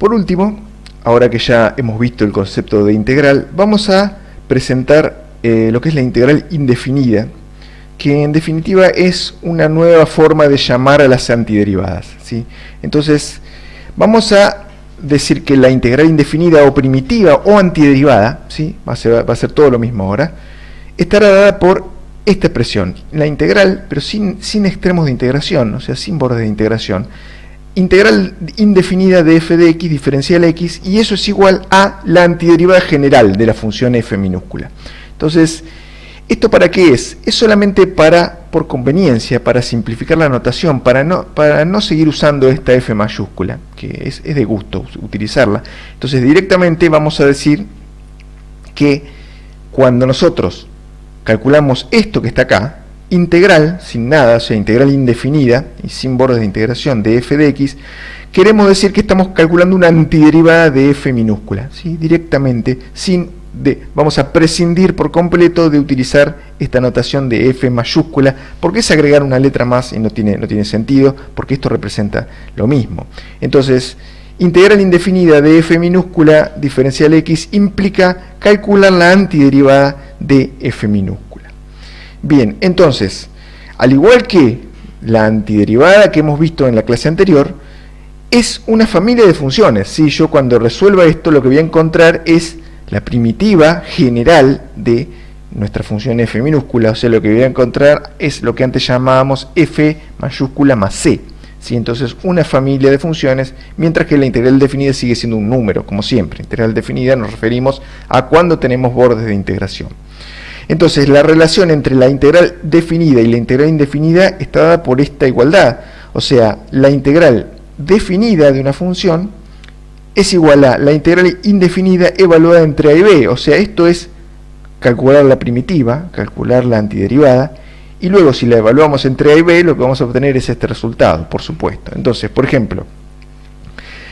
Por último, ahora que ya hemos visto el concepto de integral, vamos a presentar lo que es la integral indefinida, que en definitiva es una nueva forma de llamar a las antiderivadas, ¿sí? Entonces, vamos a decir que la integral indefinida o primitiva o antiderivada, ¿sí? va a ser todo lo mismo ahora, estará dada por esta expresión, la integral, pero sin extremos de integración, o sea, sin bordes de integración, integral indefinida de f de x diferencial x, y eso es igual a la antiderivada general de la función f minúscula. Entonces, ¿esto para qué es? Es solamente por conveniencia, para simplificar la notación, para no seguir usando esta f mayúscula, que es de gusto utilizarla. Entonces, directamente vamos a decir que cuando nosotros calculamos esto que está acá, integral, sin nada, o sea, integral indefinida y sin bordes de integración de f de x, queremos decir que estamos calculando una antiderivada de f minúscula, ¿sí? Directamente, vamos a prescindir por completo de utilizar esta notación de f mayúscula, porque es agregar una letra más y no tiene sentido, porque esto representa lo mismo. Entonces, integral indefinida de f minúscula diferencial x implica calcular la antiderivada de f minúscula. Bien, entonces, al igual que la antiderivada que hemos visto en la clase anterior, es una familia de funciones, ¿sí? Yo cuando resuelva esto lo que voy a encontrar es la primitiva general de nuestra función f minúscula, o sea, lo que voy a encontrar es lo que antes llamábamos f mayúscula más c, ¿sí? Entonces, una familia de funciones, mientras que la integral definida sigue siendo un número, como siempre. Integral definida nos referimos a cuando tenemos bordes de integración. Entonces, la relación entre la integral definida y la integral indefinida está dada por esta igualdad, o sea, la integral definida de una función es igual a la integral indefinida evaluada entre a y b, o sea, esto es calcular la primitiva, calcular la antiderivada, y luego si la evaluamos entre a y b, lo que vamos a obtener es este resultado, por supuesto. Entonces, por ejemplo,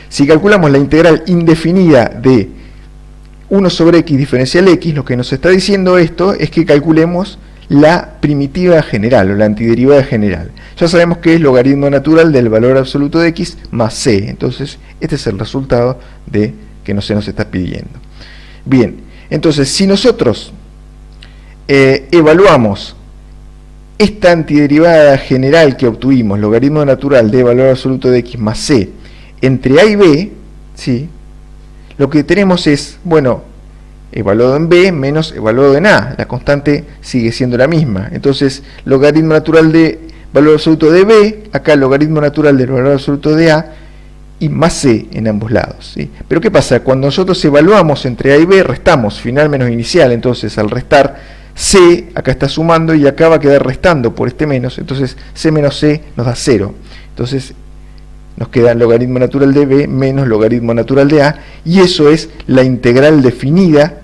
si calculamos la integral indefinida de 1 sobre x diferencial x, lo que nos está diciendo esto es que calculemos la primitiva general o la antiderivada general. Ya sabemos que es logaritmo natural del valor absoluto de x más c. Entonces, este es el resultado de que se nos está pidiendo. Bien, entonces, si nosotros evaluamos esta antiderivada general que obtuvimos, logaritmo natural de valor absoluto de x más c, entre a y b, ¿sí? Lo que tenemos es, bueno, evaluado en b menos evaluado en a. La constante sigue siendo la misma. Entonces, logaritmo natural de valor absoluto de b, acá logaritmo natural del valor absoluto de a, y más c en ambos lados, ¿sí? Pero ¿qué pasa? Cuando nosotros evaluamos entre a y b, restamos final menos inicial. Entonces, al restar c, acá está sumando y acá va a quedar restando por este menos. Entonces, c menos c nos da 0. Entonces, nos queda logaritmo natural de b menos logaritmo natural de a, y eso es la integral definida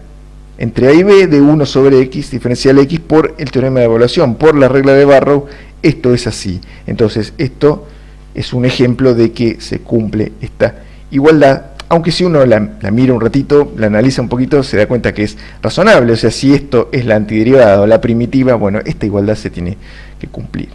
entre a y b de 1 sobre x diferencial x por el teorema de evaluación, por la regla de Barrow. Esto es así. Entonces, esto es un ejemplo de que se cumple esta igualdad, aunque si uno la mira un ratito, la analiza un poquito, se da cuenta que es razonable. O sea, si esto es la antiderivada o la primitiva, bueno, esta igualdad se tiene que cumplir.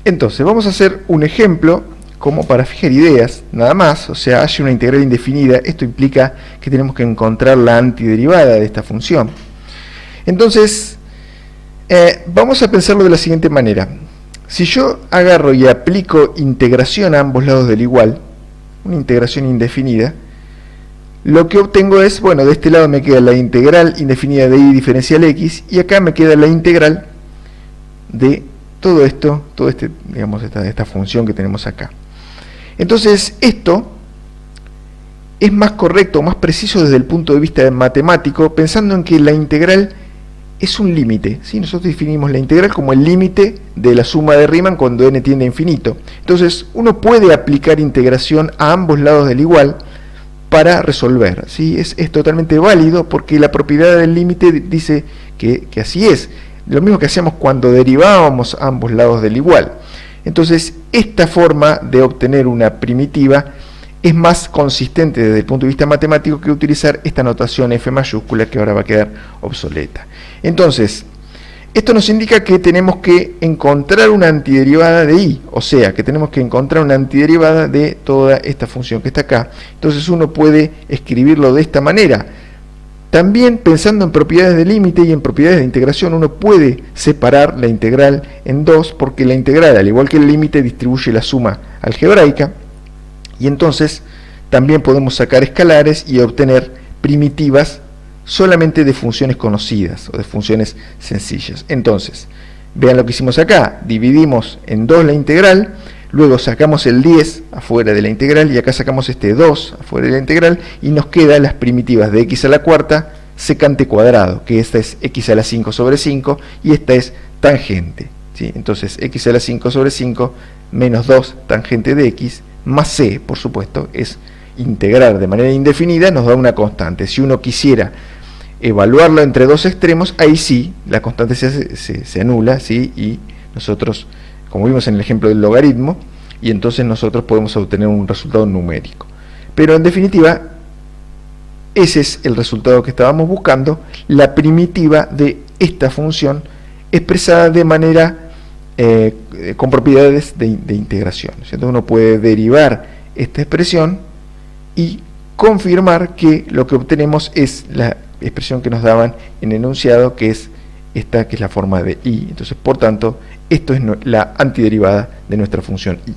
Entonces, vamos a hacer un ejemplo como para fijar ideas, nada más. O sea, hay una integral indefinida, esto implica que tenemos que encontrar la antiderivada de esta función. Entonces, vamos a pensarlo de la siguiente manera. Si yo agarro y aplico integración a ambos lados del igual, una integración indefinida, lo que obtengo es, bueno, de este lado me queda la integral indefinida de y diferencial x, y acá me queda la integral de todo esto, digamos, esta función que tenemos acá. Entonces, esto es más correcto, más preciso desde el punto de vista matemático, pensando en que la integral es un límite, ¿sí? Nosotros definimos la integral como el límite de la suma de Riemann cuando n tiende a infinito. Entonces, uno puede aplicar integración a ambos lados del igual para resolver, ¿sí? Es totalmente válido porque la propiedad del límite dice que así es. Lo mismo que hacíamos cuando derivábamos ambos lados del igual. Entonces, esta forma de obtener una primitiva es más consistente desde el punto de vista matemático que utilizar esta notación f mayúscula que ahora va a quedar obsoleta. Entonces, Esto nos indica que tenemos que encontrar una antiderivada de y, o sea, que tenemos que encontrar una antiderivada de toda esta función que está acá. Entonces uno puede escribirlo de esta manera. También pensando en propiedades de límite y en propiedades de integración, uno puede separar la integral en dos, porque la integral, al igual que el límite, distribuye la suma algebraica, y entonces también podemos sacar escalares y obtener primitivas solamente de funciones conocidas o de funciones sencillas. Entonces, vean lo que hicimos acá, dividimos en 2 la integral, luego sacamos el 10 afuera de la integral y acá sacamos este 2 afuera de la integral y nos quedan las primitivas de x a la cuarta secante cuadrado, que esta es x a la 5 sobre 5 y esta es tangente, ¿sí? Entonces x a la 5 sobre 5 menos 2 tangente de x más c, por supuesto, es integrar de manera indefinida, nos da una constante. Si uno quisiera evaluarlo entre dos extremos, ahí sí, la constante se anula, ¿sí? Y nosotros, como vimos en el ejemplo del logaritmo, y entonces nosotros podemos obtener un resultado numérico. Pero en definitiva, ese es el resultado que estábamos buscando, la primitiva de esta función expresada de manera con propiedades de integración. Entonces uno puede derivar esta expresión y confirmar que lo que obtenemos es la expresión que nos daban en el enunciado, que es esta, que es la forma de y. Entonces, por tanto, esto es la antiderivada de nuestra función y.